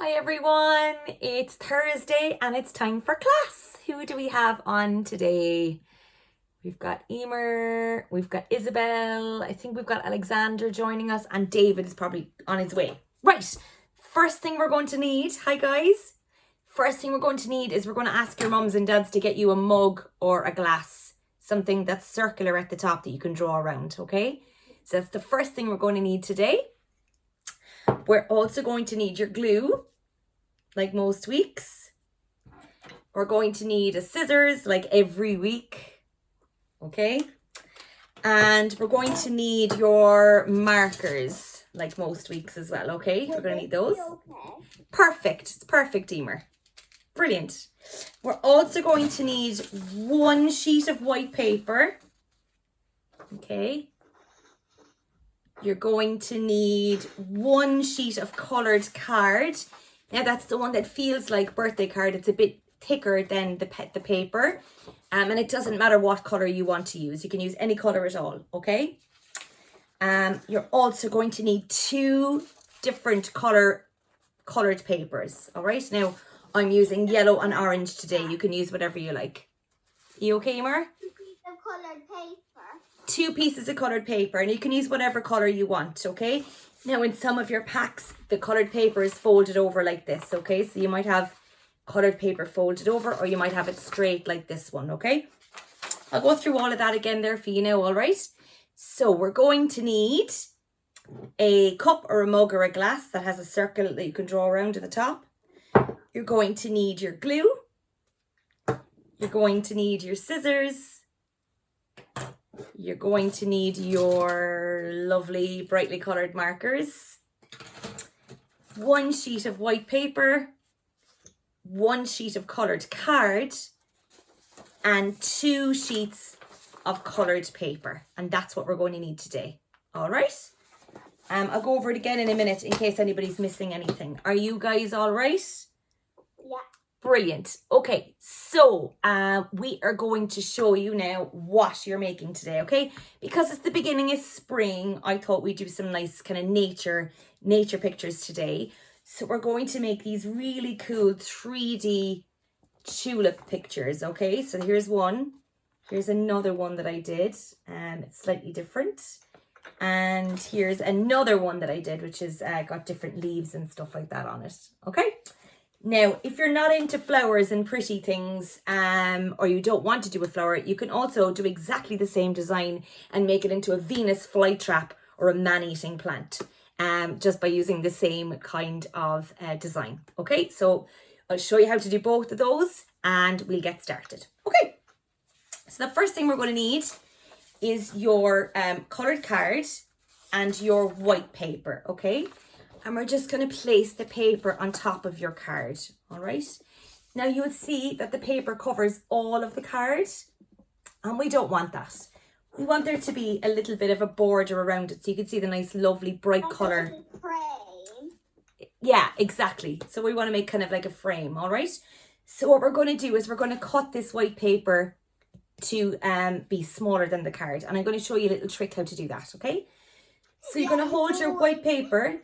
Hi everyone, it's Thursday and it's time for class. Who do we have on today? We've got Emer, we've got Isabel, I think we've got Alexander joining us, and David is probably on his way. Right, first thing we're going to need, hi guys. First thing we're going to need is we're going to ask your mums and dads to get you a mug or a glass, something that's circular at the top that you can draw around, okay? So that's the first thing we're going to need today. We're also going to need your glue, like most weeks. We're going to need a scissors, like every week, okay? And we're going to need your markers, like most weeks as well, okay? We're going to need those. Perfect, it's perfect, Emer. Brilliant. We're also going to need one sheet of white paper, okay? You're going to need one sheet of coloured card. Now that's the one that feels like birthday card. It's a bit thicker than the paper. And it doesn't matter what colour you want to use. You can use any colour at all, okay? You're also going to need two different coloured papers, all right? Now, I'm using yellow and orange today. You can use whatever you like. You okay, Emer? Two pieces of coloured paper, and you can use whatever colour you want, okay? Now in some of your packs, the coloured paper is folded over like this, okay? So you might have coloured paper folded over, or you might have it straight like this one, okay? I'll go through all of that again there for you now, all right? So we're going to need a cup or a mug or a glass that has a circle that you can draw around at the top. You're going to need your glue. You're going to need your scissors. You're going to need your lovely brightly coloured markers, one sheet of white paper, one sheet of coloured card, and two sheets of coloured paper. And that's what we're going to need today. All right? I'll go over it again in a minute in case anybody's missing anything. Are you guys all right? Yeah. Brilliant. Okay, so we are going to show you now what you're making today, okay? Because it's the beginning of spring, I thought we'd do some nice kind of nature pictures today. So we're going to make these really cool 3D tulip pictures, okay? So here's one. Here's another one that I did. It's slightly different. And here's another one that I did, which is got different leaves and stuff like that on it, okay? Now, if you're not into flowers and pretty things, or you don't want to do a flower, you can also do exactly the same design and make it into a Venus flytrap or a man-eating plant, just by using the same kind of design. Okay, so I'll show you how to do both of those and we'll get started. Okay, so the first thing we're going to need is your coloured card and your white paper, okay? And we're just going to place the paper on top of your card, all right? Now you would see that the paper covers all of the card, and we don't want that. We want there to be a little bit of a border around it so you can see the nice, lovely, bright colour. Frame. Yeah, exactly. So we want to make kind of like a frame, all right? So what we're going to do is we're going to cut this white paper to be smaller than the card. And I'm going to show you a little trick how to do that, okay? So you're going to hold your white paper.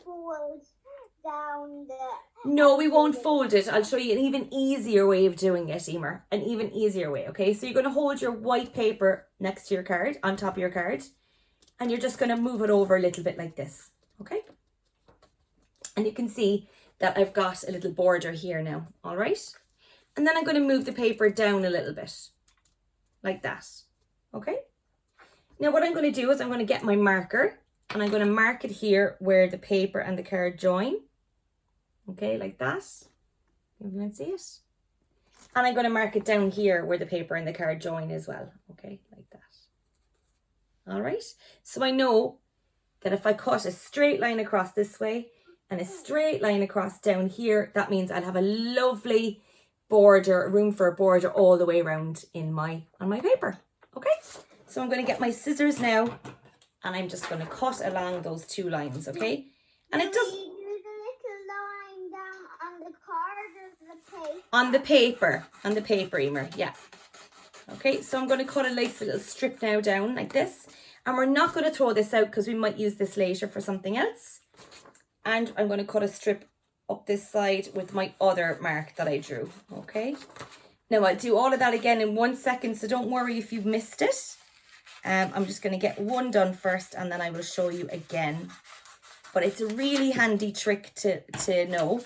No, we won't fold it. I'll show you an even easier way of doing it, Emer. An even easier way, okay? So you're going to hold your white paper next to your card, on top of your card. And you're just going to move it over a little bit like this, okay? And you can see that I've got a little border here now, all right? And then I'm going to move the paper down a little bit, like that, okay? Now what I'm going to do is I'm going to get my marker and I'm going to mark it here where the paper and the card join. Okay, like that. Everyone see it? And I'm going to mark it down here where the paper and the card join as well. Okay, like that. All right. So I know that if I cut a straight line across this way and a straight line across down here, that means I'll have a lovely border, room for a border all the way around on my paper. Okay. So I'm going to get my scissors now and I'm just going to cut along those two lines. Okay. And it does. On the paper, Emer, yeah. Okay, so I'm going to cut a nice little strip now down like this. And we're not going to throw this out because we might use this later for something else. And I'm going to cut a strip up this side with my other mark that I drew, okay? Now I'll do all of that again in 1 second, so don't worry if you've missed it. I'm just going to get one done first and then I will show you again. But it's a really handy trick to know.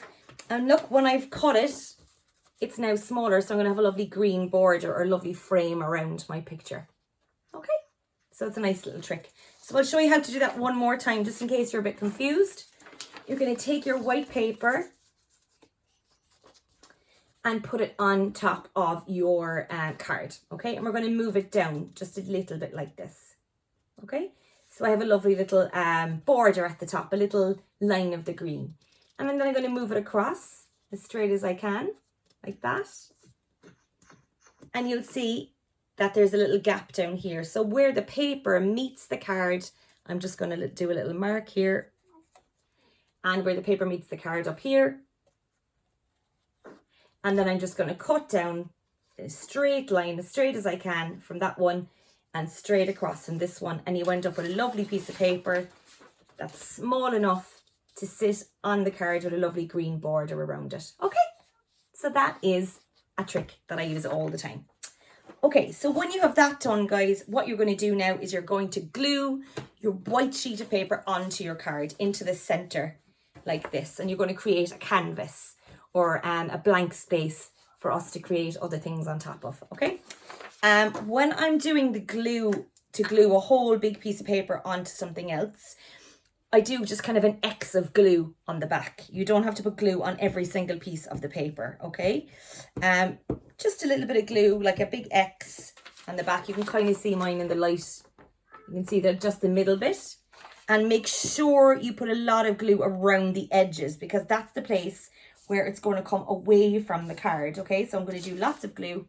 And look, when I've cut it, it's now smaller, so I'm going to have a lovely green border or lovely frame around my picture. Okay, so it's a nice little trick. So I'll show you how to do that one more time, just in case you're a bit confused. You're going to take your white paper and put it on top of your card, okay? And we're going to move it down just a little bit like this, okay? So I have a lovely little border at the top, a little line of the green. And then I'm going to move it across as straight as I can, like that. And you'll see that there's a little gap down here. So where the paper meets the card, I'm just going to do a little mark here. And where the paper meets the card up here. And then I'm just going to cut down a straight line, as straight as I can from that one and straight across from this one. And you end up with a lovely piece of paper that's small enough to sit on the card with a lovely green border around it. Okay, so that is a trick that I use all the time. Okay, so when you have that done, guys, what you're going to do now is you're going to glue your white sheet of paper onto your card into the center like this. And you're going to create a canvas or a blank space for us to create other things on top of, okay? When I'm doing the glue, to glue a whole big piece of paper onto something else, I do just kind of an X of glue on the back. You don't have to put glue on every single piece of the paper, okay? Just a little bit of glue, like a big X on the back. You can kind of see mine in the light. You can see that just the middle bit. And make sure you put a lot of glue around the edges because that's the place where it's going to come away from the card, okay? So I'm going to do lots of glue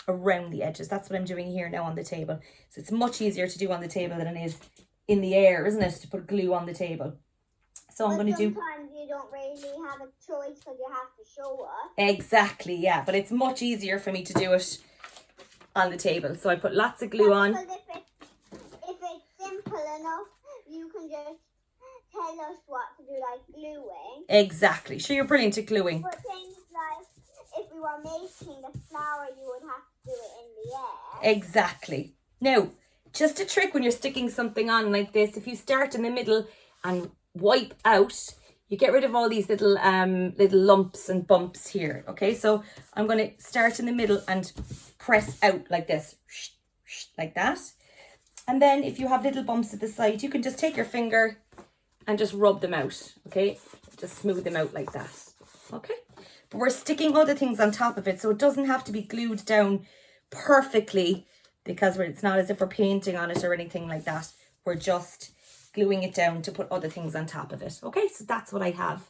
around the edges. That's what I'm doing here now on the table. So it's much easier to do on the table than it is in the air, isn't it, to put glue on the table. So I'm going to do... Sometimes you don't really have a choice because you have to show us. Exactly, yeah. But it's much easier for me to do it on the table. So I put lots of glue on. If it's simple enough, you can just tell us what to do, like gluing. Exactly. Sure, you're brilliant at gluing. But things like, if we were making the flower, you would have to do it in the air. Exactly. Now, just a trick when you're sticking something on like this, if you start in the middle and wipe out, you get rid of all these little lumps and bumps here, okay? So I'm going to start in the middle and press out like this, like that. And then if you have little bumps at the side, you can just take your finger and just rub them out, okay? Just smooth them out like that, okay? But we're sticking other things on top of it, so it doesn't have to be glued down perfectly because it's not as if we're painting on it or anything like that. We're just gluing it down to put other things on top of it, okay? So that's what I have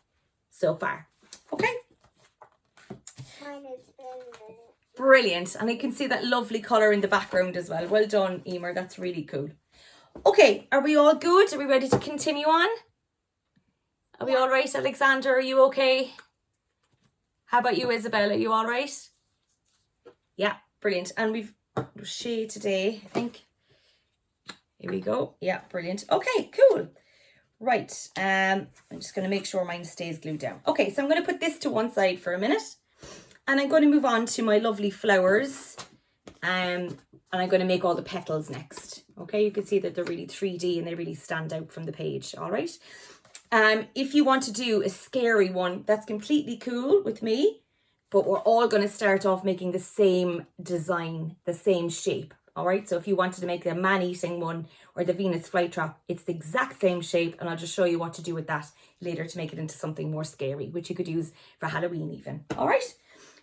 so far, okay? Mine is spinning. Brilliant. And I can see that lovely colour in the background as well. Well done, Emer. That's really cool. Okay, are we all good? Are we ready to continue on? Are we all right, Alexander? Are you okay? How about you, Isabel? Are you all right? Yeah, brilliant. And we've shade today, I think. Here we go. Yeah, brilliant. Okay, cool. Right. I'm just going to make sure mine stays glued down. Okay, so I'm going to put this to one side for a minute. And I'm going to move on to my lovely flowers. And I'm going to make all the petals next. Okay, you can see that they're really 3D and they really stand out from the page. All right. If you want to do a scary one, that's completely cool with me. But we're all going to start off making the same design, the same shape. All right. So if you wanted to make a man-eating one or the Venus flytrap, it's the exact same shape. And I'll just show you what to do with that later to make it into something more scary, which you could use for Halloween even. All right.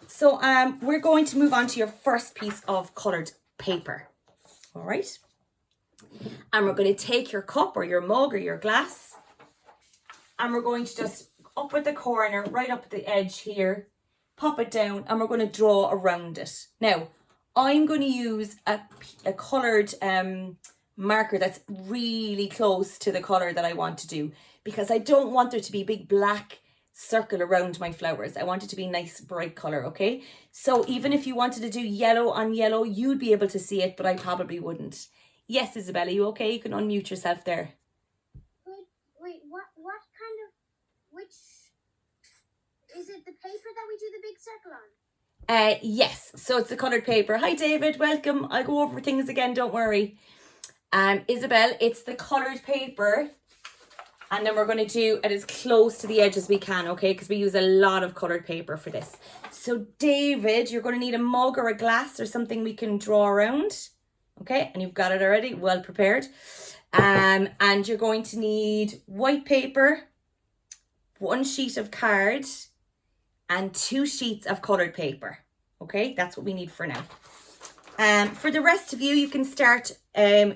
So we're going to move on to your first piece of coloured paper. All right. And we're going to take your cup or your mug or your glass. And we're going to just up at the corner, right up at the edge here, pop it down and we're going to draw around it. Now, I'm going to use a coloured marker that's really close to the colour that I want to do because I don't want there to be a big black circle around my flowers. I want it to be nice bright colour, okay? So even if you wanted to do yellow on yellow, you'd be able to see it, but I probably wouldn't. Yes, Isabella, you okay? You can unmute yourself there. Wait, what kind of, which it the paper that we do the big circle on? Yes, so it's the coloured paper. Hi David, welcome. I'll go over things again, don't worry. Isabel, it's the coloured paper, and then we're going to do it as close to the edge as we can, okay? Because we use a lot of coloured paper for this. So David, you're going to need a mug or a glass or something we can draw around, okay? And you've got it already, well prepared. And you're going to need white paper, 1 sheet of card, and 2 sheets of coloured paper. Okay, that's what we need for now. For the rest of you, you can start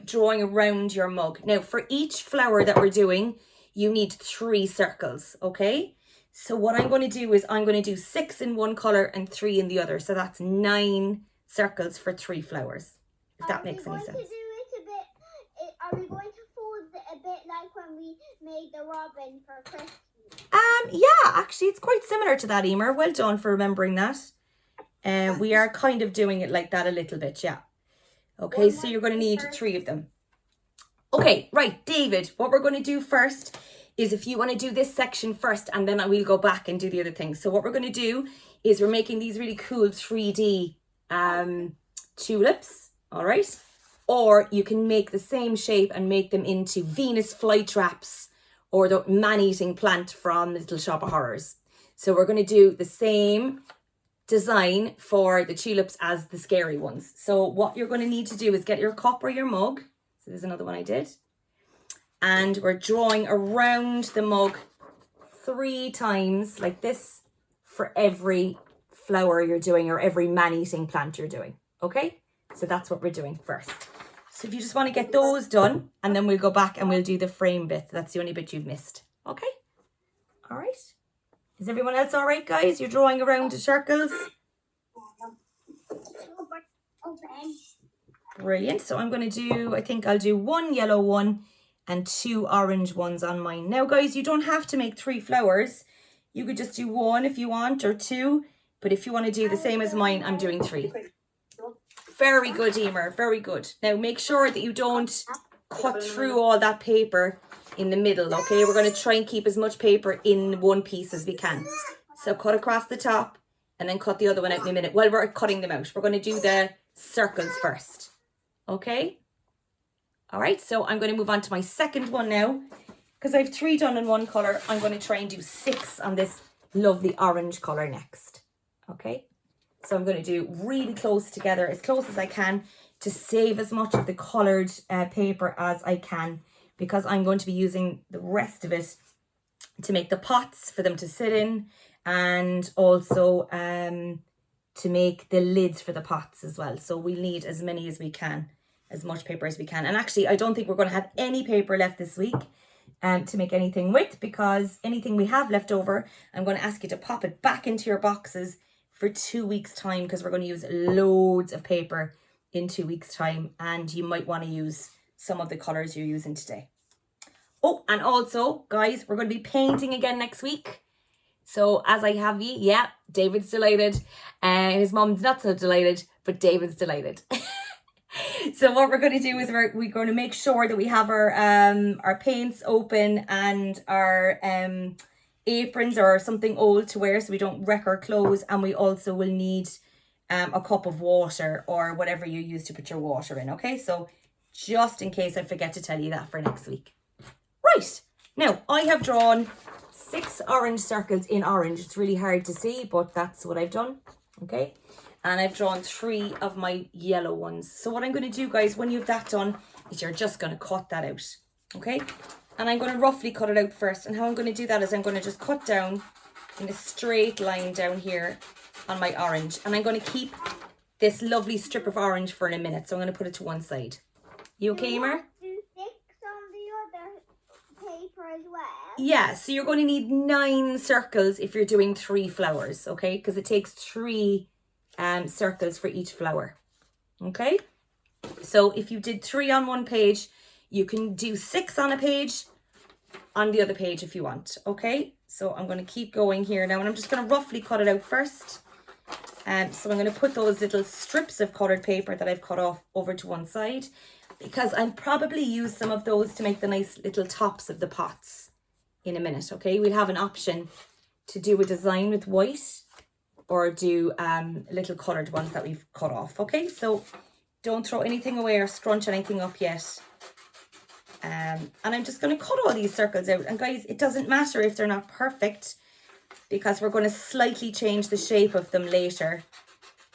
drawing around your mug. Now, for each flower that we're doing, you need 3 circles, okay? So what I'm going to do is I'm going to do 6 in one colour and 3 in the other. So that's 9 circles for 3 flowers, if that makes any sense. Are we going to fold it a bit like when we made the robin for Christmas? Yeah, actually, it's quite similar to that, Emer. Well done for remembering that. We are kind of doing it like that a little bit, yeah. Okay, so you're going to need 3 of them. Okay, right, David, what we're going to do first is if you want to do this section first, and then we'll go back and do the other things. So what we're going to do is we're making these really cool 3D tulips, all right? Or you can make the same shape and make them into Venus flytraps or the man-eating plant from Little Shop of Horrors. So we're going to do the same design for the tulips as the scary ones. So what you're going to need to do is get your cup or your mug. So there's another one I did. And we're drawing around the mug 3 times like this for every flower you're doing or every man-eating plant you're doing. Okay? So that's what we're doing first. So if you just want to get those done, and then we'll go back and we'll do the frame bit. That's the only bit you've missed. Okay? All right. Is everyone else all right, guys? You're drawing around the circles? Brilliant. So I'm going to do, I think I'll do 1 yellow one and 2 orange ones on mine. Now, guys, you don't have to make 3 flowers. You could just do 1 if you want, or 2. But if you want to do the same as mine, I'm doing 3. Very good, Emer. Very good. Now, make sure that you don't cut through all that paper in the middle, okay? We're going to try and keep as much paper in one piece as we can. So cut across the top and then cut the other one out in a minute. While we're cutting them out, we're going to do the circles first, okay? All right, so I'm going to move on to my second one now. Because I have 3 done in one colour, I'm going to try and do 6 on this lovely orange colour next, okay? So I'm going to do really close together, as close as I can, to save as much of the coloured paper as I can, because I'm going to be using the rest of it to make the pots for them to sit in, and also to make the lids for the pots as well. So we'll need as many as we can, as much paper as we can. And actually, I don't think we're going to have any paper left this week to make anything with, because anything we have left over, I'm going to ask you to pop it back into your boxes for 2 weeks' time, because we're going to use loads of paper in 2 weeks' time, and you might want to use some of the colours you're using today. Oh, and also, guys, we're going to be painting again next week. So as I have you, yeah, David's delighted. His mum's not so delighted, but David's delighted. So what we're going to do is we're going to make sure that we have our paints open and our aprons or something old to wear so we don't wreck our clothes. And we also will need a cup of water or whatever you use to put your water in, okay? So just in case I forget to tell you that for next week. Right, now I have drawn 6 orange circles in orange. It's really hard to see, but that's what I've done, okay? And I've drawn 3 of my yellow ones. So what I'm going to do, guys, when you've that done, is you're just going to cut that out, okay? And I'm going to roughly cut it out first. And how I'm going to do that is I'm going to just cut down in a straight line down here on my orange. And I'm going to keep this lovely strip of orange for a minute. So I'm going to put it to one side. You okay, Emer? Do 6 on the other paper as well? Yeah, so you're going to need 9 circles if you're doing 3 flowers, okay? Because it takes 3 circles for each flower, okay? So if you did 3 on one page, you can do 6 on a page on the other page if you want, okay? So I'm going to keep going here now, and I'm just going to roughly cut it out first. So I'm going to put those little strips of coloured paper that I've cut off over to one side, because I'll probably use some of those to make the nice little tops of the pots in a minute, okay? We'll have an option to do a design with white or do little coloured ones that we've cut off. Okay, so don't throw anything away or scrunch anything up yet. And I'm just going to cut all these circles out. And guys, it doesn't matter if they're not perfect because we're going to slightly change the shape of them later.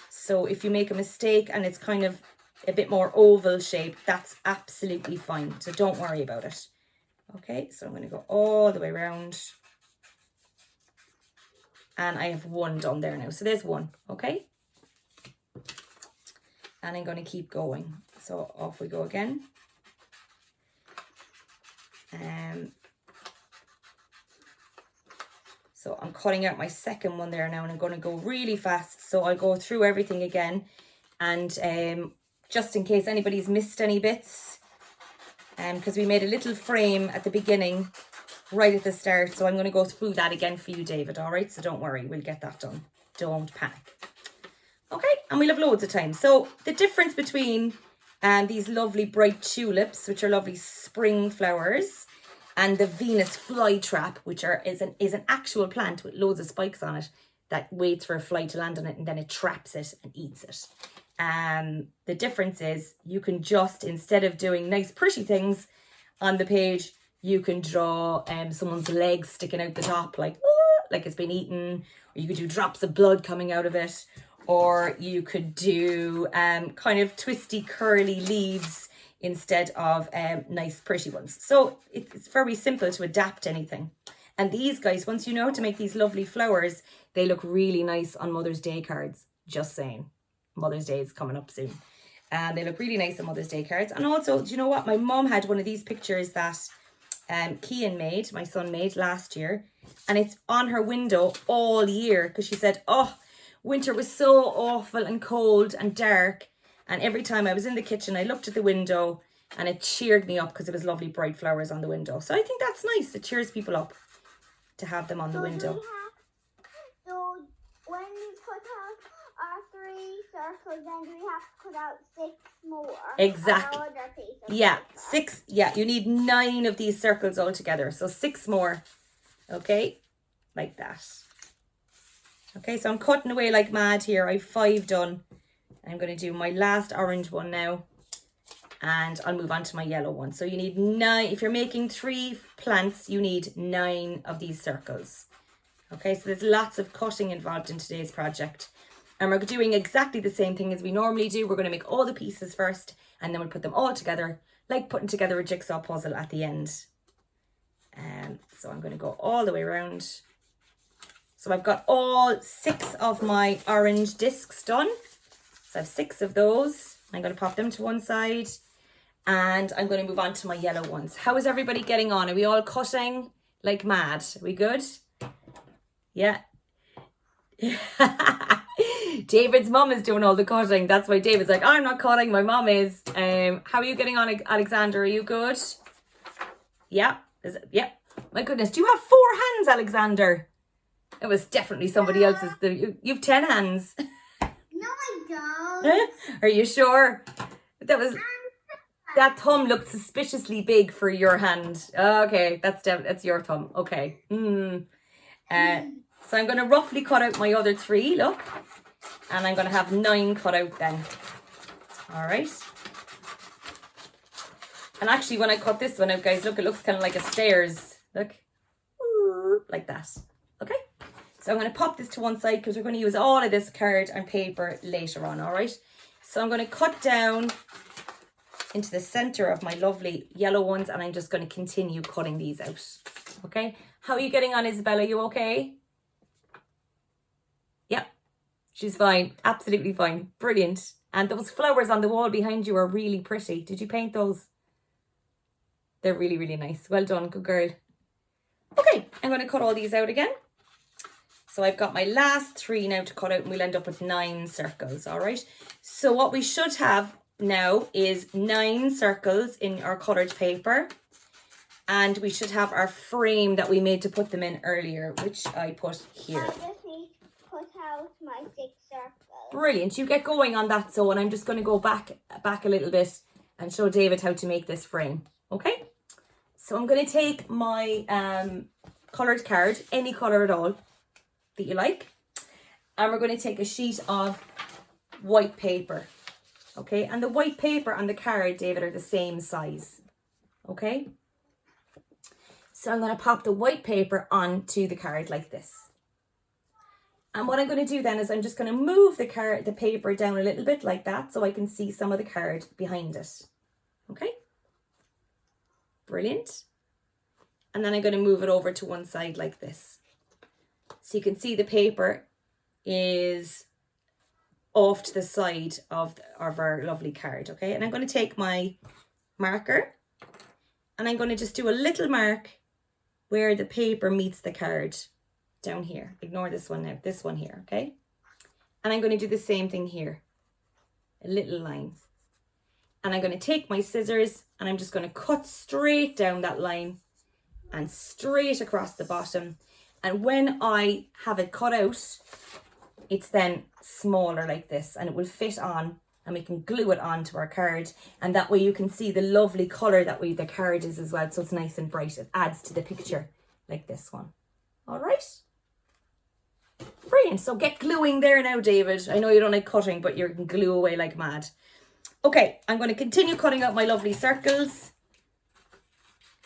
So if you make a mistake and it's kind of a bit more oval shape, that's absolutely fine. So don't worry about it. Okay, so I'm going to go all the way around. And I have one done there now. So there's one, okay? And I'm going to keep going. So off we go again. So I'm cutting out my second one there now, and I'm going to go really fast. So I'll go through everything again. And just in case anybody's missed any bits, because we made a little frame at the beginning, right at the start. So I'm going to go through that again for you, David. All right, so don't worry, we'll get that done. Don't panic. Okay, and we'll have loads of time. So the difference between these lovely bright tulips, which are lovely spring flowers, and the Venus flytrap, which is an actual plant with loads of spikes on it that waits for a fly to land on it, and then it traps it and eats it. The difference is you can just, instead of doing nice pretty things on the page, you can draw someone's legs sticking out the top like it's been eaten, or you could do drops of blood coming out of it, or you could do kind of twisty curly leaves instead of nice pretty ones. So it's very simple to adapt anything. And these guys, once you know how to make these lovely flowers, they look really nice on Mother's Day cards. Just saying. Mother's Day is coming up soon. And they look really nice on Mother's Day cards. And also, do you know what? My mom had one of these pictures that Kian made, my son made last year. And it's on her window all year because she said, oh, winter was so awful and cold and dark. And every time I was in the kitchen, I looked at the window and it cheered me up because it was lovely bright flowers on the window. So I think that's nice. It cheers people up to have them on the window. So when we put out our 3 circles, then do we have to put out 6 more? Exactly. On our other piece of Yeah, paper? 6. Yeah, you need 9 of these circles all together. So 6 more. Okay, like that. Okay, so I'm cutting away like mad here. I've 5 done. I'm going to do my last orange one now. And I'll move on to my yellow one. So you need 9. If you're making 3 plants, you need 9 of these circles. Okay, so there's lots of cutting involved in today's project. And we're doing exactly the same thing as we normally do. We're going to make all the pieces first, and then we'll put them all together, like putting together a jigsaw puzzle at the end. So I'm going to go all the way around. So I've got all 6 of my orange discs done. So I have 6 of those. I'm going to pop them to one side. And I'm going to move on to my yellow ones. How is everybody getting on? Are we all cutting like mad? Are we good? Yeah. David's mum is doing all the cutting. That's why David's like, I'm not cutting, my mum is. How are you getting on, Alexander? Are you good? Yeah. Yeah. My goodness, do you have 4 hands, Alexander? It was definitely somebody else's. You've 10 hands. No, I don't. Are you sure? That thumb looked suspiciously big for your hand. Okay, that's your thumb. Okay. So I'm going to roughly cut out my other 3, look. And I'm going to have 9 cut out then. All right. And actually, when I cut this one out, guys, look, it looks kind of like a stairs. Look. Like that. Okay. So I'm going to pop this to one side because we're going to use all of this card and paper later on. All right. So I'm going to cut down into the center of my lovely yellow ones, and I'm just going to continue cutting these out. Okay. How are you getting on, Isabella? You okay? Yep. She's fine. Absolutely fine. Brilliant. And those flowers on the wall behind you are really pretty. Did you paint those? They're really, really nice. Well done. Good girl. Okay. I'm going to cut all these out again. So I've got my last 3 now to cut out, and we'll end up with 9 circles. All right. So what we should have now is 9 circles in our coloured paper. And we should have our frame that we made to put them in earlier, which I put here. I just need to put out my 6 circles. Brilliant. You get going on that, so, and I'm just going to go back a little bit and show David how to make this frame. Okay. So I'm going to take my coloured card, any colour at all. that you like. And we're going to take a sheet of white paper. Okay, and the white paper and the card, David, are the same size. Okay, so I'm going to pop the white paper onto the card like this. And what I'm going to do then is I'm just going to move the paper down a little bit like that so I can see some of the card behind it. Okay, brilliant. And then I'm going to move it over to one side like this. So you can see the paper is off to the side of our lovely card, okay? And I'm going to take my marker and I'm going to just do a little mark where the paper meets the card down here. Ignore this one now, this one here, okay? And I'm going to do the same thing here, a little line. And I'm going to take my scissors and I'm just going to cut straight down that line and straight across the bottom. And when I have it cut out, it's then smaller like this and it will fit on and we can glue it onto our card. And that way you can see the lovely colour that way the card is as well. So it's nice and bright. It adds to the picture like this one. All right. Brilliant. So get gluing there now, David. I know you don't like cutting, but you can glue away like mad. Okay, I'm going to continue cutting out my lovely circles.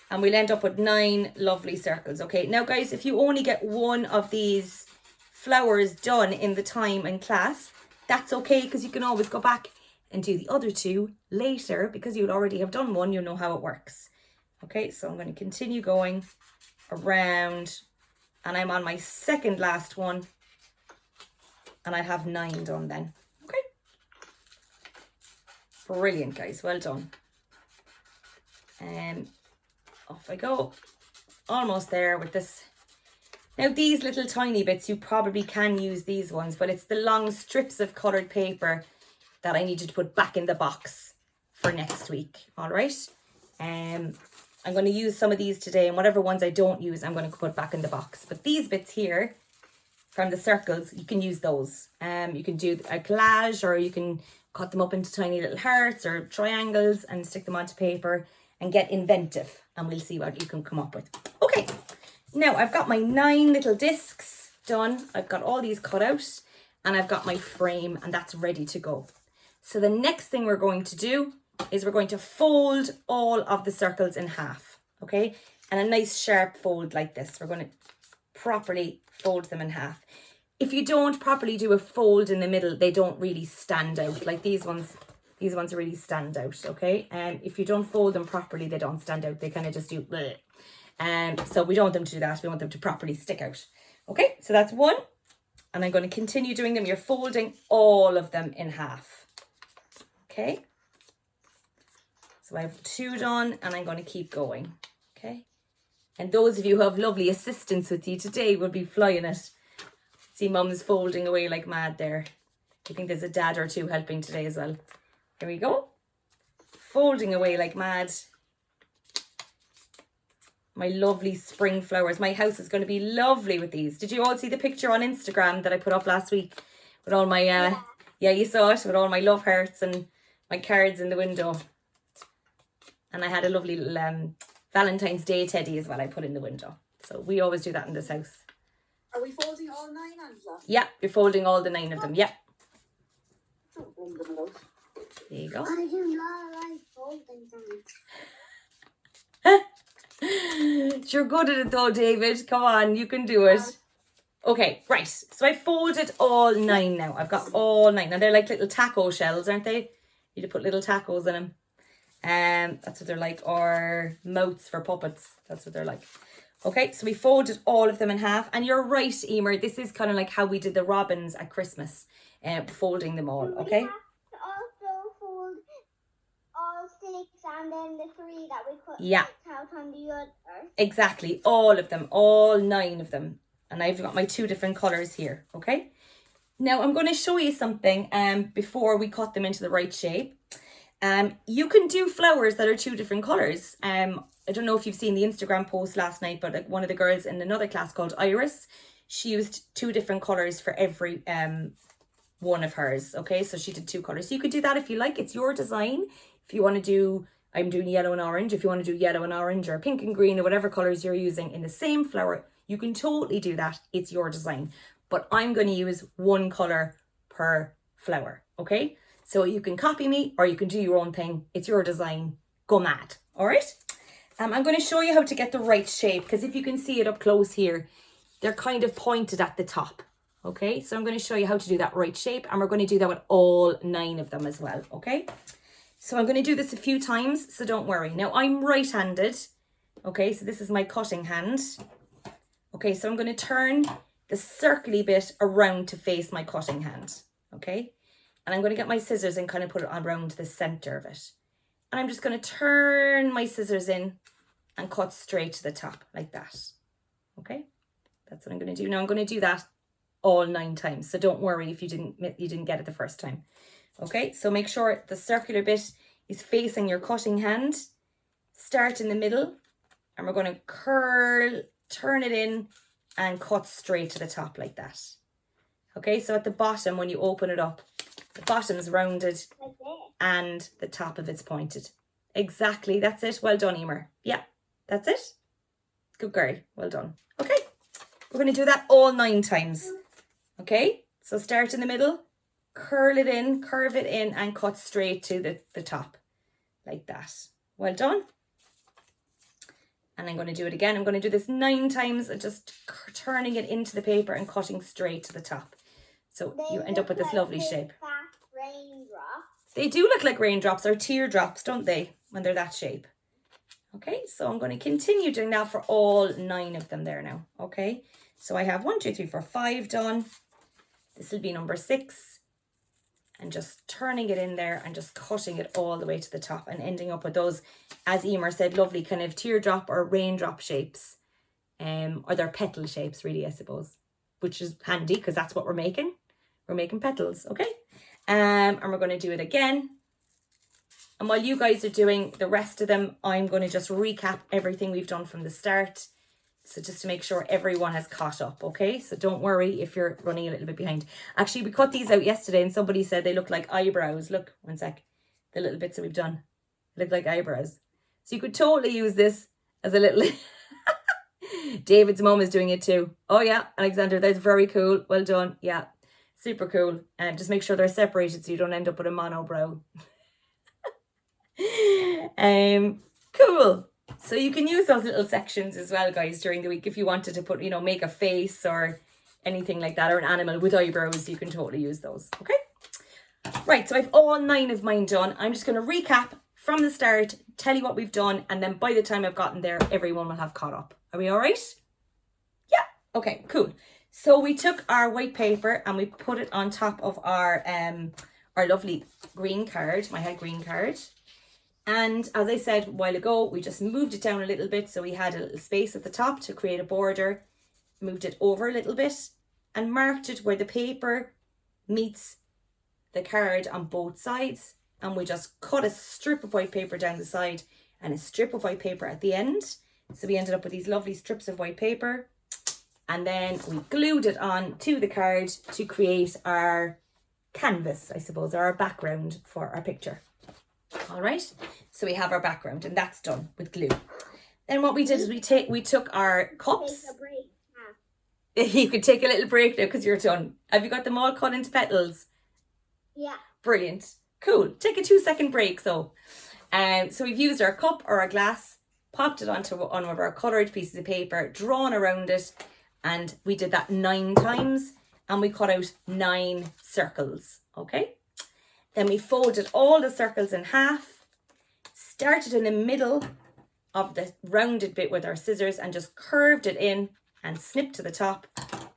And we'll end up with 9 lovely circles. Okay, now guys, if you only get one of these flowers done in the time in class, that's okay, because you can always go back and do the other 2 later, because you'll already have done one, you'll know how it works. Okay, so I'm going to continue going around, and I'm on my second last one, and I have 9 done then. Okay, brilliant guys, well done. Off I go, almost there with this. Now these little tiny bits, you probably can use these ones, but it's the long strips of coloured paper that I need you to put back in the box for next week. All right, I'm going to use some of these today, and whatever ones I don't use, I'm going to put back in the box. But these bits here from the circles, you can use those. You can do a collage, or you can cut them up into tiny little hearts or triangles and stick them onto paper and get inventive, and we'll see what you can come up with. Okay, now I've got my 9 little discs done. I've got all these cut out and I've got my frame, and that's ready to go. So the next thing we're going to do is we're going to fold all of the circles in half, okay? And a nice sharp fold like this. We're going to properly fold them in half. If you don't properly do a fold in the middle, they don't really stand out. Like these ones really stand out, okay? And if you don't fold them properly, they don't stand out. They kind of just do bleh. So we don't want them to do that. We want them to properly stick out. Okay, so that's one. And I'm going to continue doing them. You're folding all of them in half. Okay. So I have 2 done, and I'm going to keep going. Okay. And those of you who have lovely assistants with you today will be flying it. See, Mum's folding away like mad there. I think there's a dad or 2 helping today as well. Here we go. Folding away like mad. My lovely spring flowers. My house is going to be lovely with these. Did you all see the picture on Instagram that I put up last week? With all my, yeah, you saw it. With all my love hearts and my cards in the window. And I had a lovely little Valentine's Day teddy as well I put in the window. So we always do that in this house. Are we folding all 9, Angela? Yeah, you're folding all the 9 of them. Yeah. Don't bring them out. There you go. I do not like folding things. You're good at it though, David. Come on, you can do it. Okay, right. So I folded all 9 now. I've got all 9. Now they're like little taco shells, aren't they? You need to put little tacos in them. That's what they're like. Or mouths for puppets. That's what they're like. Okay, so we folded all of them in half. And you're right, Emer. This is kind of like how we did the robins at Christmas. Folding them all, okay? We have to also fold all 6 and then the 3 that we cut out on the other. Exactly, all of them, all 9 of them. And I've got my 2 different colours here, okay? Now I'm going to show you something before we cut them into the right shape. You can do flowers that are 2 different colours. I don't know if you've seen the Instagram post last night, but like one of the girls in another class called Iris, she used 2 different colours for every one of hers, okay? So she did 2 colours. So you could do that if you like. It's your design. If you want to do, I'm doing yellow and orange. If you want to do yellow and orange or pink and green or whatever colours you're using in the same flower, you can totally do that. It's your design. but I'm going to use one colour per flower, okay? So you can copy me or you can do your own thing. It's your design. Go mad, all right? I'm going to show you how to get the right shape, because if you can see it up close here, they're kind of pointed at the top, okay? So I'm going to show you how to do that right shape, and we're going to do that with all 9 of them as well, okay? So I'm going to do this a few times, so don't worry. Now I'm right-handed, okay? So this is my cutting hand. Okay, so I'm going to turn the circly bit around to face my cutting hand, okay? And I'm going to get my scissors and kind of put it around the center of it. And I'm just going to turn my scissors in and cut straight to the top like that. Okay, that's what I'm going to do. Now I'm going to do that all 9 times. So don't worry if you didn't get it the first time. Okay, so make sure the circular bit is facing your cutting hand. Start in the middle, and we're going to curl, turn it in and cut straight to the top like that. Okay, so at the bottom, when you open it up, the bottom's rounded Like this. and the top of it's pointed. Exactly, that's it. Well done, Emer. Yeah, that's it. Good girl, well done. Okay, we're going to do that all 9 times. Okay, so start in the middle, curl it in, curve it in and cut straight to the top like that. Well done. And I'm going to do it again. I'm going to do this 9 times, just turning it into the paper and cutting straight to the top. So They you end up with this look lovely like shape. fat raindrops. They do look like raindrops or teardrops, don't they, when they're that shape? Okay, so I'm going to continue doing that for all 9 of them there now. Okay, so I have 1, 2, 3, 4, 5 done. This will be number 6. And just turning it in there and just cutting it all the way to the top and ending up with those, as Emer said, lovely kind of teardrop or raindrop shapes. Or they're petal shapes really, I suppose, which is handy because that's what we're making. We're making petals, okay? And we're going to do it again. And while you guys are doing the rest of them, I'm going to just recap everything we've done from the start. So just to make sure everyone has caught up, okay? So don't worry if you're running a little bit behind. Actually, we cut these out yesterday and somebody said they look like eyebrows. Look, one sec. The little bits that we've done look like eyebrows. So you could totally use this as a little... David's mum is doing it too. Oh yeah, Alexander, that's very cool. Well done. Yeah, super cool. And just make sure they're separated so you don't end up with a monobrow. Cool. So you can use those little sections as well, guys, during the week if you wanted to put, you know, make a face or anything like that, or an animal with eyebrows. You can totally use those. Okay. Right. So I've all 9 of mine done. I'm just going to recap from the start, tell you what we've done, and then by the time I've gotten there, everyone will have caught up. Are we all right? Yeah. Okay, cool. So we took our white paper and we put it on top of our lovely green card, my head green card. And as I said a while ago, we just moved it down a little bit. So we had a little space at the top to create a border, moved it over a little bit and marked it where the paper meets the card on both sides. And we just cut a strip of white paper down the side and a strip of white paper at the end. So we ended up with these lovely strips of white paper. And then we glued it on to the card to create our canvas, I suppose, or our background for our picture. All right, so we have our background and that's done with glue. Then what we did is we took our cups. Take a break now. You could take a little break now because you're done. Have you got them all cut into petals? Yeah. Brilliant. Cool. Take a 2-second break. So we've used our cup or our glass, popped it onto one of our coloured pieces of paper, drawn around it, and we did that 9 times and we cut out 9 circles. Okay. Then we folded all the circles in half, started in the middle of the rounded bit with our scissors and just curved it in and snipped to the top.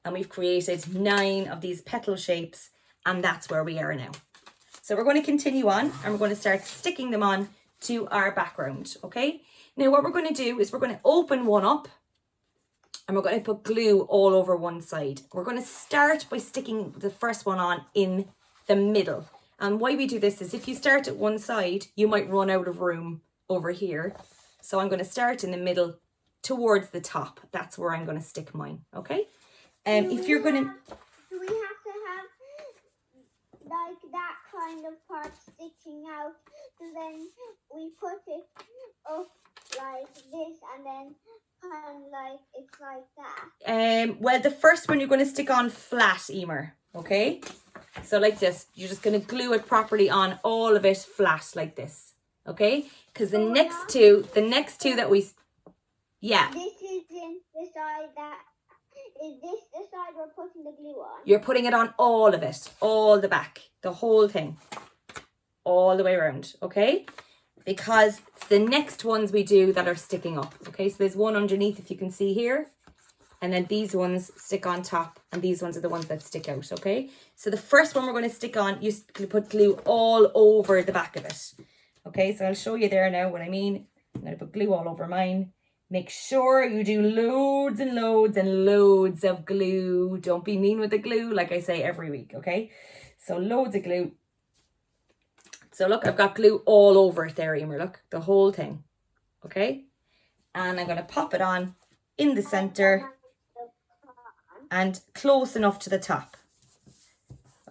And we've created 9 of these petal shapes, and that's where we are now. So we're going to continue on and we're going to start sticking them on to our background, okay? Now what we're going to do is we're going to open one up and we're going to put glue all over one side. We're going to start by sticking the first one on in the middle. And why we do this is if you start at one side, you might run out of room over here. So I'm going to start in the middle towards the top. That's where I'm going to stick mine, okay? If you're going to... Do we have to have like that kind of part sticking out? So then we put it up like this and then kind of like it's like that. Well, the first one you're going to stick on flat, Emer. Okay? So like this. You're just going to glue it properly on, all of it flat like this. Okay? Because the next two that we... Yeah. This isn't the side that... Is this the side we're putting the glue on? You're putting it on all of it. All the back. The whole thing. All the way around. Okay? Because it's the next ones we do that are sticking up. Okay? So there's one underneath, if you can see here. And then these ones stick on top. And these ones are the ones that stick out. Okay? So the first one we're going to stick on, you put glue all over the back of it. Okay? So I'll show you there now what I mean. I'm going to put glue all over mine. Make sure you do loads and loads and loads of glue. Don't be mean with the glue, like I say every week, okay? So loads of glue. So look, I've got glue all over it there, Emer. Look, the whole thing, okay? And I'm going to pop it on in the centre and close enough to the top.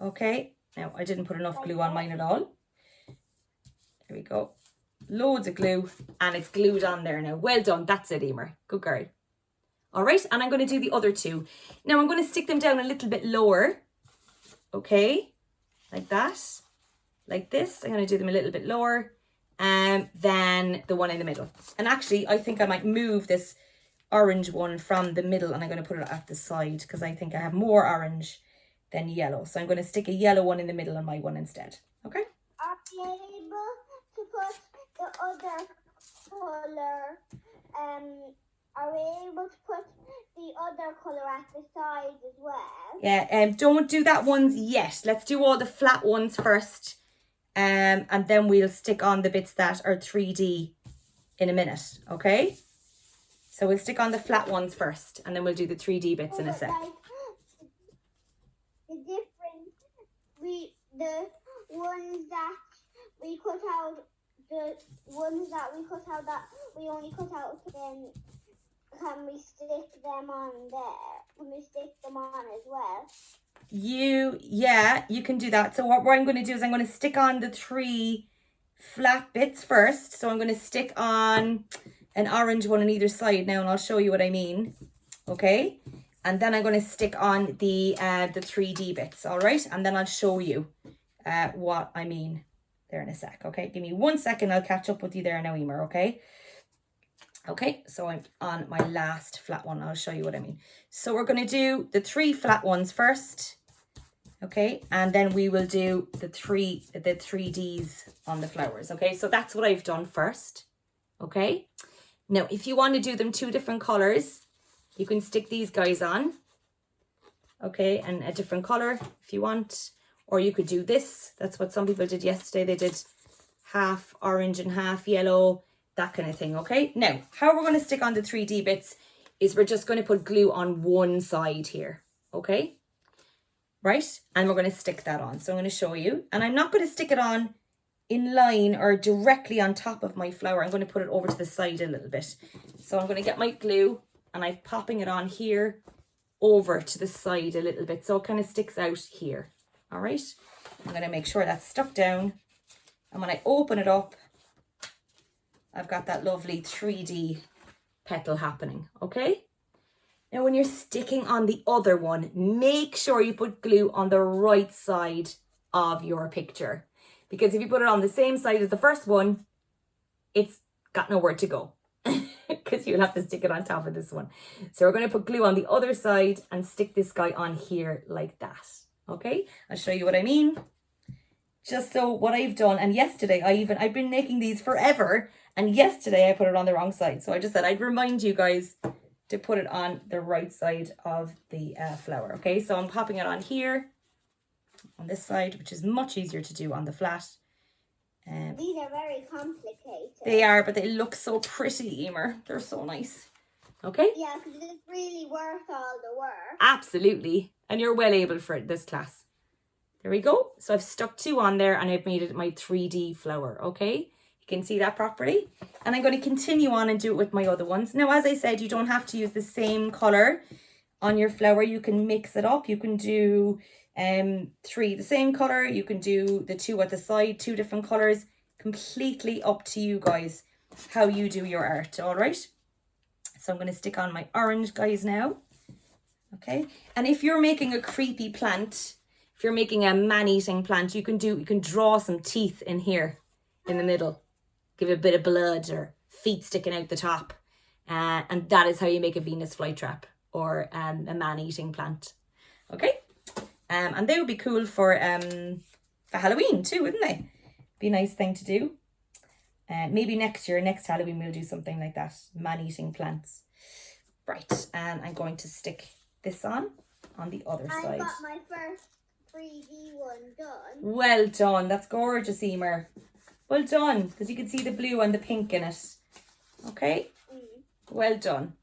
Okay, now I didn't put enough glue on mine at all. There we go. Loads of glue, and it's glued on there now. Well done. That's it, Emer. Good girl. All right, and I'm going to do the other two. Now I'm going to stick them down a little bit lower. Okay, like that. Like this. I'm going to do them a little bit lower than the one in the middle. And actually, I think I might move this orange one from the middle, and I'm going to put it at the side because I think I have more orange than yellow. So I'm going to stick a yellow one in the middle on my one instead. Okay. Are you able to put the other colour, are we able to put the other colour at the sides as well? Yeah, don't do that ones yet. Let's do all the flat ones first. And then we'll stick on the bits that are 3D in a minute, okay? So we'll stick on the flat ones first, and then we'll do the 3D bits in a sec. Like, the difference, the ones that we cut out, that we only cut out, then can we stick them on there? Can we stick them on as well? Yeah, you can do that. So what I'm going to do is I'm going to stick on the 3 flat bits first. So I'm going to stick on an orange one on either side now, and I'll show you what I mean. Okay, and then I'm going to stick on the 3D bits. All right, and then I'll show you what I mean there in a sec. Okay, give me 1 second. I'll catch up with you there now, Emer. Okay. Okay, so I'm on my last flat one. I'll show you what I mean. So we're going to do the 3 flat ones first. Okay, and then we will do the 3Ds on the flowers. Okay, so that's what I've done first. Okay, now if you want to do them 2 different colors, you can stick these guys on. Okay, and a different color if you want, or you could do this. That's what some people did yesterday. They did half orange and half yellow, that kind of thing. Okay, now how we're going to stick on the 3D bits is we're just going to put glue on one side here. Okay, right, and we're going to stick that on. So I'm going to show you, and I'm not going to stick it on in line or directly on top of my flower. I'm going to put it over to the side a little bit. So I'm going to get my glue, and I'm popping it on here over to the side a little bit, so it kind of sticks out here. All right, I'm going to make sure that's stuck down, and when I open it up, I've got that lovely 3D petal happening. Okay, now when you're sticking on the other one, make sure you put glue on the right side of your picture, because if you put it on the same side as the first one, it's got nowhere to go because you'll have to stick it on top of this one. So we're going to put glue on the other side and stick this guy on here like that. Okay, I'll show you what I mean. Just so what I've done, and yesterday I've been making these forever, and yesterday I put it on the wrong side. So I just said I'd remind you guys to put it on the right side of the flower. Okay, so I'm popping it on here on this side, which is much easier to do on the flat. These are very complicated. They are, but they look so pretty, Emer. They're so nice. Okay? Yeah, because it's really worth all the work. Absolutely. And you're well able for this class. There we go. So I've stuck 2 on there, and I've made it my 3D flower. Okay? You can see that properly. And I'm going to continue on and do it with my other ones. Now, as I said, you don't have to use the same colour on your flower. You can mix it up. You can do 3 the same colour. You can do the 2 at the side, 2 different colours. Completely up to you guys how you do your art. All right? So I'm going to stick on my orange guys now. Okay, and if you're making a creepy plant, if you're making a man-eating plant, you can draw some teeth in here in the middle. Give it a bit of blood or feet sticking out the top. And that is how you make a Venus flytrap or a man-eating plant. Okay, and they would be cool for Halloween too, wouldn't they? Be a nice thing to do. Maybe next Halloween, we'll do something like that. Man-eating plants. Right, and I'm going to stick this on the other side. I got my first 3D one done. Well done. That's gorgeous, Emer. Well done, because you can see the blue and the pink in it. Okay, well done.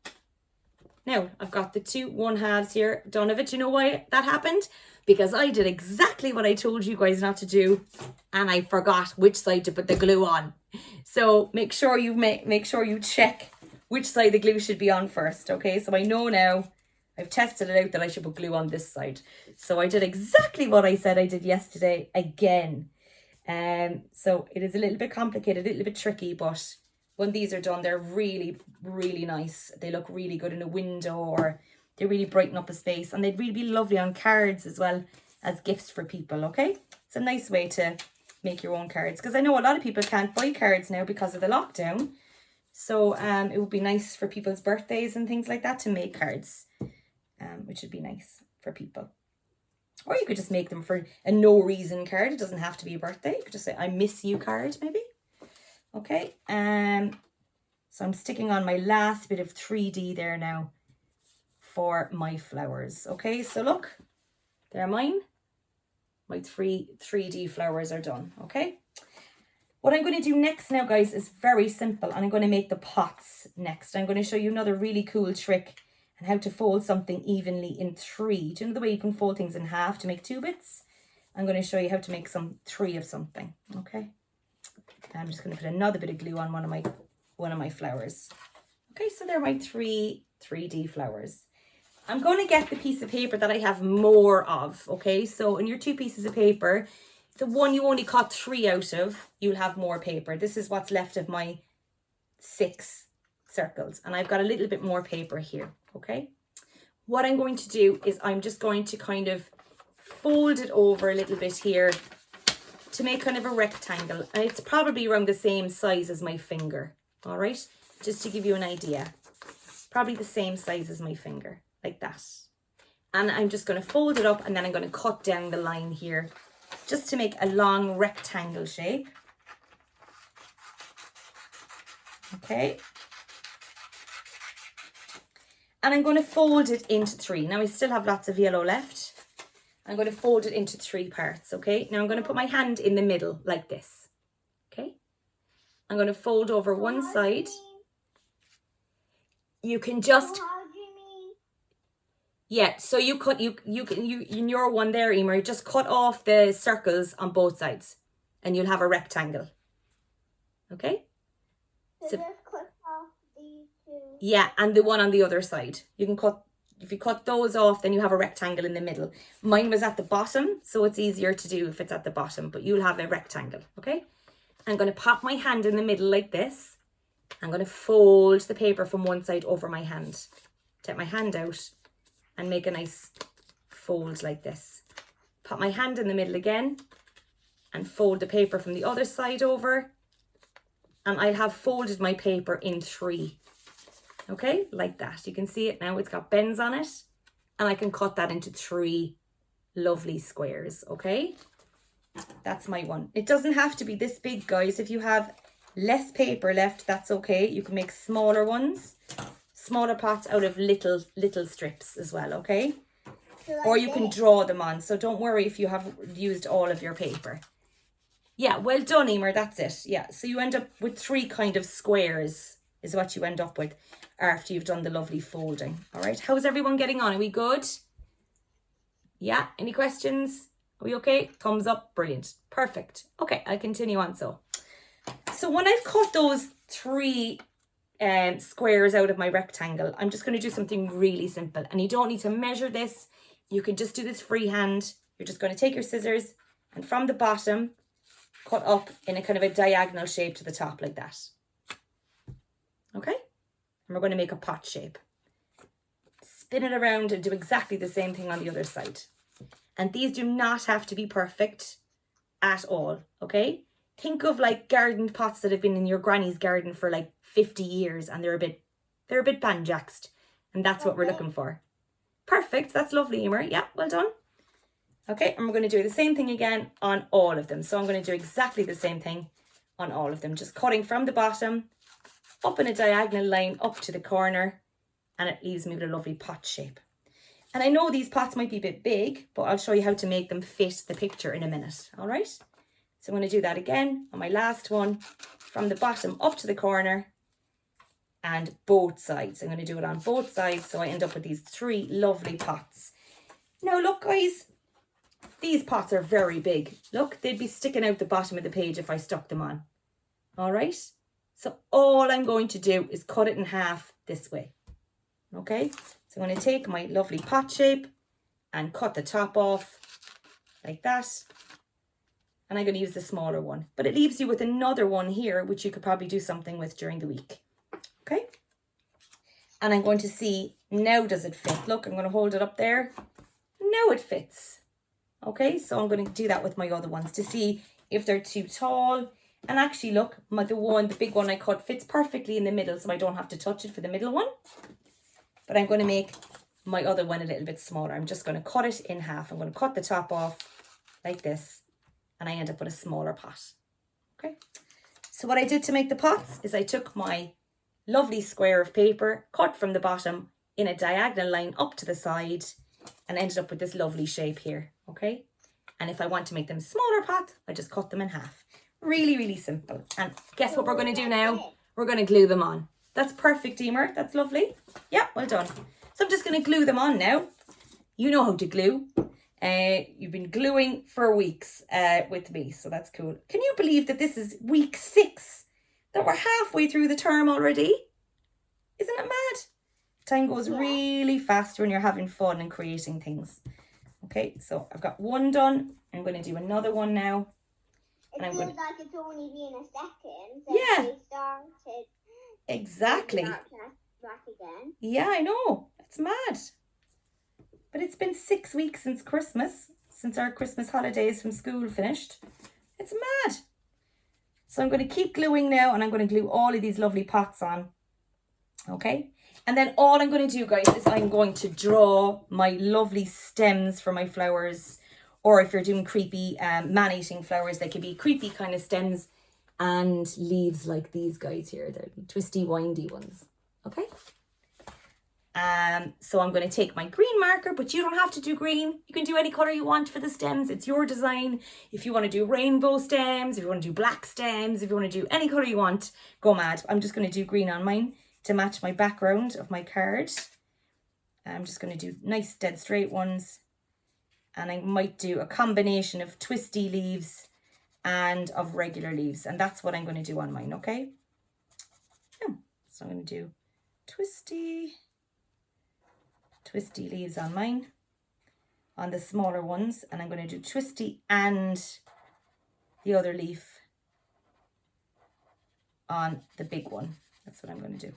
Now, I've got the 2 1/2s here done of it. Do you know why that happened? Because I did exactly what I told you guys not to do, and I forgot which side to put the glue on. So make sure you check which side the glue should be on first. Okay, so I know now. I've tested it out that I should put glue on this side. So I did exactly what I said I did yesterday again. So it is a little bit complicated, a little bit tricky, but when these are done, they're really, really nice. They look really good in a window, or they really brighten up a space, and they'd really be lovely on cards as well as gifts for people. Okay, it's a nice way to make your own cards, because I know a lot of people can't buy cards now because of the lockdown. So it would be nice for people's birthdays and things like that to make cards, which would be nice for people. Or you could just make them for a no reason card. It doesn't have to be a birthday. You could just say, I miss you card, maybe. Okay. So I'm sticking on my last bit of 3D there now for my flowers. Okay, so look, they're mine. My 3D flowers are done. Okay. What I'm going to do next now, guys, is very simple. And I'm going to make the pots next. I'm going to show you another really cool trick and how to fold something evenly in 3. Do you know the way you can fold things in half to make 2 bits? I'm going to show you how to make 3 of something. Okay. I'm just going to put another bit of glue on one of my flowers. Okay, so they're my 3D flowers. I'm going to get the piece of paper that I have more of. Okay, so in your 2 pieces of paper, the one you only cut 3 out of, you'll have more paper. This is what's left of my 6 circles, and I've got a little bit more paper here. Okay, what I'm going to do is I'm just going to kind of fold it over a little bit here to make kind of a rectangle, and it's probably around the same size as my finger. All right, just to give you an idea, probably the same size as my finger, like that. And I'm just going to fold it up, and then I'm going to cut down the line here just to make a long rectangle shape. Okay. And I'm going to fold it into 3. Now I still have lots of yellow left. I'm going to fold it into 3 parts, okay? Now I'm going to put my hand in the middle like this, okay? I'm going to fold over one side. You can just... How do you mean? Yeah, so you in your one there, Emer, just cut off the circles on both sides and you'll have a rectangle, okay? So just cut off these 2. Yeah, and the one on the other side. You can cut, if you cut those off, then you have a rectangle in the middle. Mine was at the bottom, so it's easier to do if it's at the bottom, but you'll have a rectangle, okay? I'm going to pop my hand in the middle like this. I'm going to fold the paper from one side over my hand. Take my hand out and make a nice fold like this. Pop my hand in the middle again and fold the paper from the other side over. And I'll have folded my paper in 3. Okay, like that. You can see it now. It's got bends on it. And I can cut that into 3 lovely squares, okay? That's my one. It doesn't have to be this big, guys. If you have less paper left, that's okay. You can make smaller ones, smaller pots out of little strips as well, okay? So Or like you can this. draw them on. So don't worry if you have used all of your paper. Yeah, well done, Emer. That's it. Yeah, so you end up with 3 kind of squares is what you end up with after you've done the lovely folding. All right, how's everyone getting on? Are we good? Yeah, any questions? Are we okay? Thumbs up. Brilliant. Perfect. Okay, I'll continue on. So when I've cut those 3 squares out of my rectangle, I'm just going to do something really simple. And you don't need to measure this. You can just do this freehand. You're just going to take your scissors and from the bottom, cut up in a kind of a diagonal shape to the top like that. Okay? And we're going to make a pot shape. Spin it around and do exactly the same thing on the other side. And these do not have to be perfect at all, okay? Think of like garden pots that have been in your granny's garden for like 50 years and they're a bit banjaxed. And that's what we're looking for. Perfect, that's lovely, Emer. Yeah, well done. Okay, and we're going to do the same thing again on all of them. So I'm going to do exactly the same thing on all of them. Just cutting from the bottom, up in a diagonal line, up to the corner, and it leaves me with a lovely pot shape. And I know these pots might be a bit big, but I'll show you how to make them fit the picture in a minute, all right? So I'm going to do that again on my last one, from the bottom up to the corner, and both sides. I'm going to do it on both sides, so I end up with these 3 lovely pots. Now look, guys, these pots are very big. Look, they'd be sticking out the bottom of the page if I stuck them on. All right? So all I'm going to do is cut it in half this way. Okay? So I'm going to take my lovely pot shape and cut the top off like that. And I'm going to use the smaller one. But it leaves you with another one here, which you could probably do something with during the week. Okay? And I'm going to see, now does it fit? Look, I'm going to hold it up there. Now it fits. Okay, so I'm going to do that with my other ones to see if they're too tall. And actually, look, the big one I cut fits perfectly in the middle, so I don't have to touch it for the middle one. But I'm going to make my other one a little bit smaller. I'm just going to cut it in half. I'm going to cut the top off like this, and I end up with a smaller pot. Okay, so what I did to make the pots is I took my lovely square of paper, cut from the bottom in a diagonal line up to the side, and ended up with this lovely shape here. Okay, and if I want to make them smaller pots, I just cut them in half. Really, really simple. And guess what we're going to do now? We're going to glue them on. That's perfect, Emer. That's lovely. Yeah, well done. So I'm just going to glue them on now. You know how to glue. You've been gluing for weeks with me, so that's cool. Can you believe that this is week 6? That we're halfway through the term already? Isn't it mad? Time goes really fast when you're having fun and creating things. Okay, so I've got one done. I'm going to do another one now. It feels like it's only been a second. Yeah. We started. Exactly. Back again. Yeah, I know. It's mad. But it's been 6 weeks since Christmas, since our Christmas holidays from school finished. It's mad. So I'm going to keep gluing now, and I'm going to glue all of these lovely pots on. Okay. And then all I'm going to do, guys, is I'm going to draw my lovely stems for my flowers. Or if you're doing creepy man-eating flowers, they could be creepy kind of stems and leaves like these guys here. They're twisty, windy ones. Okay. So I'm going to take my green marker, but you don't have to do green. You can do any color you want for the stems. It's your design. If you want to do rainbow stems, if you want to do black stems, if you want to do any color you want, go mad. I'm just going to do green on mine to match my background of my card. I'm just going to do nice dead straight ones. And I might do a combination of twisty leaves and of regular leaves. And that's what I'm going to do on mine, okay? Yeah. So I'm going to do twisty leaves on mine, on the smaller ones. And I'm going to do twisty and the other leaf on the big one. That's what I'm going to do.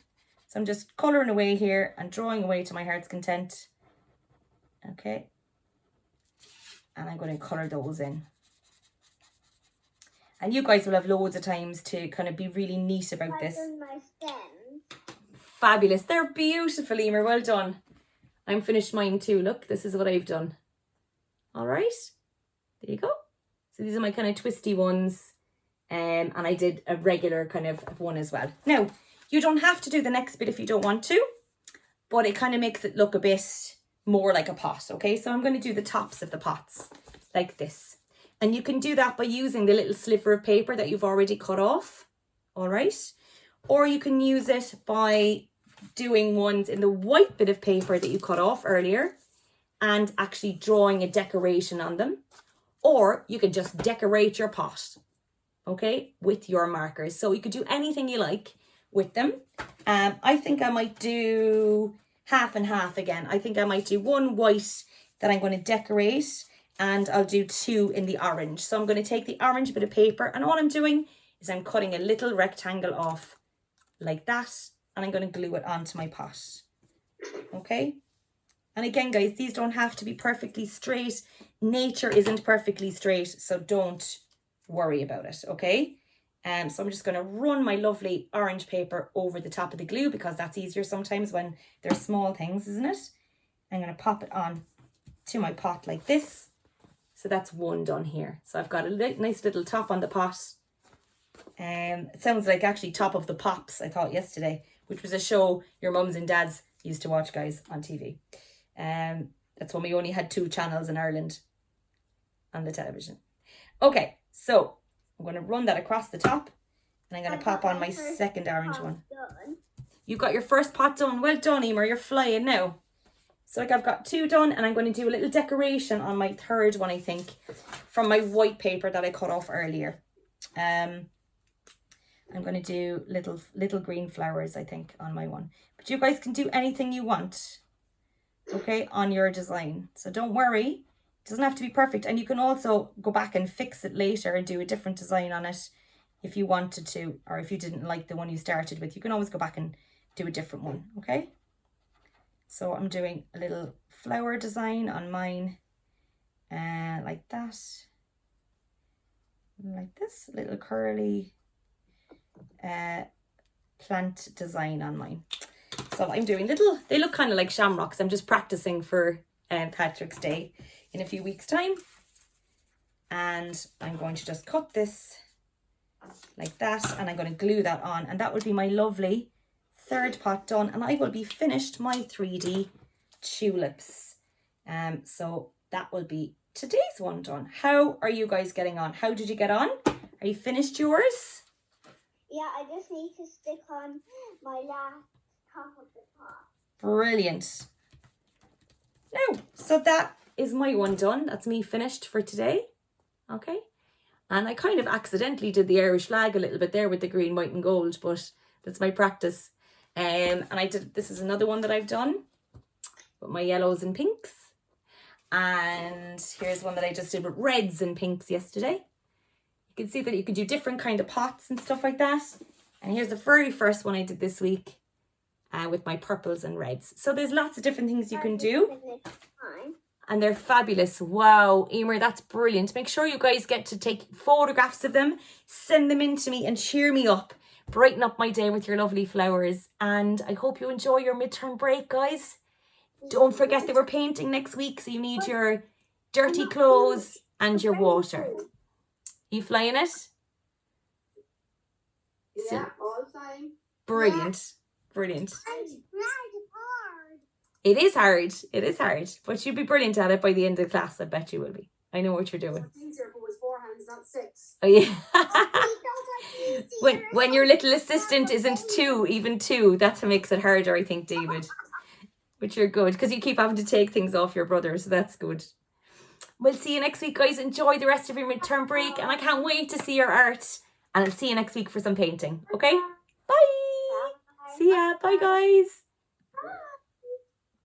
So I'm just colouring away here and drawing away to my heart's content. Okay. And I'm going to colour those in. And you guys will have loads of times to kind of be really neat about this. I've done my stems. Fabulous. They're beautiful, Emer. Well done. I'm finished mine too. Look, this is what I've done. All right. There you go. So these are my kind of twisty ones. And I did a regular kind of one as well. Now, you don't have to do the next bit if you don't want to. But it kind of makes it look a bit more like a pot, okay? So I'm going to do the tops of the pots like this. And you can do that by using the little sliver of paper that you've already cut off, all right? Or you can use it by doing ones in the white bit of paper that you cut off earlier and actually drawing a decoration on them. Or you can just decorate your pot, okay, with your markers. So you could do anything you like with them. I think I might do half and half again. I think I might do one white that I'm going to decorate, and I'll do 2 in the orange. So I'm going to take the orange bit of paper, and all I'm doing is I'm cutting a little rectangle off like that and I'm going to glue it onto my pot. Okay? And again, guys, these don't have to be perfectly straight. Nature isn't perfectly straight, so don't worry about it, okay? So I'm just going to run my lovely orange paper over the top of the glue because that's easier sometimes when they're small things, isn't it? I'm going to pop it on to my pot like this. So that's one done here. So I've got a nice little top on the pot. It sounds like actually Top of the Pops, I thought yesterday, which was a show your mums and dads used to watch, guys, on TV. That's when we only had 2 channels in Ireland on the television. Okay, so I'm going to run that across the top and I'm going to pop on my second orange one. Done. You got your first pot done. Well done, Emer. You're flying now. So like I've got 2 done and I'm going to do a little decoration on my third one, I think, from my white paper that I cut off earlier. I'm going to do little green flowers, I think, on my one. But you guys can do anything you want, okay, on your design. So don't worry. It doesn't have to be perfect. And you can also go back and fix it later and do a different design on it if you wanted to, or if you didn't like the one you started with. You can always go back and do a different one, okay? So I'm doing a little flower design on mine, like that. Like this, a little curly plant design on mine. So I'm doing they look kind of like shamrocks. I'm just practicing for Patrick's Day in a few weeks' time. And I'm going to just cut this like that and I'm going to glue that on. And that will be my lovely third pot done. And I will be finished my 3D tulips. So that will be today's one done. How are you guys getting on? How did you get on? Are you finished yours? Yeah, I just need to stick on my last top of the pot. Brilliant. Now, so that is my one done. That's me finished for today. Okay. And I kind of accidentally did the Irish flag a little bit there with the green, white and gold, but that's my practice. And this is another one that I've done with my yellows and pinks. And here's one that I just did with reds and pinks yesterday. You can see that you could do different kind of pots and stuff like that. And here's the very first one I did this week with my purples and reds. So there's lots of different things you can do. And they're fabulous. Wow, Emer, that's brilliant. Make sure you guys get to take photographs of them, send them in to me and cheer me up. Brighten up my day with your lovely flowers. And I hope you enjoy your midterm break, guys. Don't forget that we're painting next week, so you need your dirty clothes and your water. You flying it? Yeah, all the time. Brilliant. Brilliant. It's hard. It is hard. It is hard. But you'll be brilliant at it by the end of the class. I bet you will be. I know what you're doing. It's easier if it was 4 hands, not 6. Oh, yeah. when your little assistant isn't 2, even 2, that's what makes it harder, I think, David. But you're good because you keep having to take things off your brother, so that's good. We'll see you next week, guys. Enjoy the rest of your midterm break, and I can't wait to see your art. And I'll see you next week for some painting. Okay? Bye. See ya. Bye, guys.